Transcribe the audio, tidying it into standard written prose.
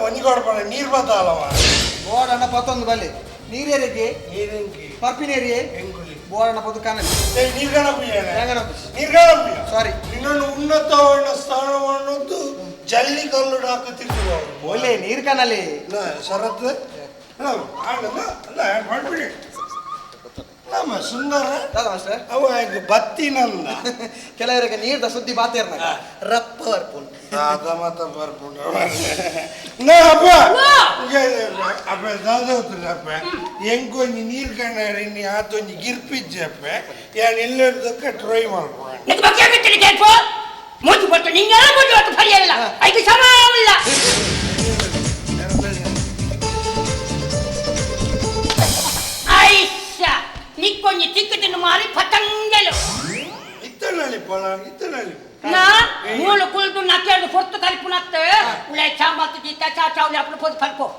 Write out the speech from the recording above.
ಒಂಜಿ ಕೊಡಪಡ ನೀರು ಬತ್ತಾಲವ ಬೋಡಣ್ಣ ಪತ್ತೊಂದು ಬಲ್ಲಿ ನೀರೇರಿಗೆ ನೀರೆಂಕಿ ಪರ್ಪಿನೇರಿಯೇ ಎಂಗುಲಿ ಬೋಡಣ್ಣ ಪತ್ತು ಕಾನಲ್ ನೀರ್ಗಾನಪ್ಪಿಯ ಸಾರಿ ನಿನ್ನನ್ನು ಉನ್ನತವಾದ ಸ್ಥಾನವನ್ನೊಂದು ಜಲ್ಲಿ ಕಲ್ಲು ಹಾಕುತ್ತಿರುವ ಒಳ್ಳೆ ನೀರು ಕಾನಲ್ಲಿ ಶರತ್ ಮಾಡ್ಬಿಡಿ ನಮ್ಮ ಸುಂದರ ಮಾಸ್ಟರ್ ಅವ ಬತ್ತಿನಲ್ಲ ಕೆಲವರಿಗೆ ನೀರ್ದ ಸುದ್ದಿ ಬಾತೇರ್ನ ರಪ್ಪ ಬರ್ಪುಂಡು ಮತ ಬರ್ಪುಂಡು ಅಪ್ಪ ಅಪ್ಪ ದಾದೋತ್ರಿ ಅಪ್ಪ ಹೆಂಗೊಂಜಿ ನೀರು ಕಣ್ಣಾರೆ ನೀ ಆತೊಂಜಿ ಗಿರ್ಪಿಜ್ಜಪ್ಪ ಯಾನ್ ಎಲ್ಲದಕ್ಕೆ ಟ್ರೈ ಮಾಡ್ಕೊಂಡು ಮೂಜು ಬರ್ತು ನಿಂಗೆಲ್ಲ ಮೂಜು ಬರ್ತು ಪರಿಯಲ್ಲ ಐದು ಸಮಾವಿಲ್ಲ ಐಸ ನಿಕ್ಕೊಂಜಿ ತಿಕ್ಕುತಿನ್ನು ಮಾರಿ ಪತಂಗಲು ಇತ್ತನಲ್ಲಿ ಪೊಲ ಇತ್ತನಲ್ಲಿ ನಾ ಮೂಲು ಕುಲ್ದು ನಕ್ಕೆರ್ದು ಹೊತ್ತು ಕಲ್ಪುನತ್ತ ಉಳೆ ಚಾಂಬತ್ತು ಜಿತ್ತ ಚಾ ಚಾವ್ಲಿ ಅಪ್ಪನ ಪೋದು ಕಲ್ಪೋ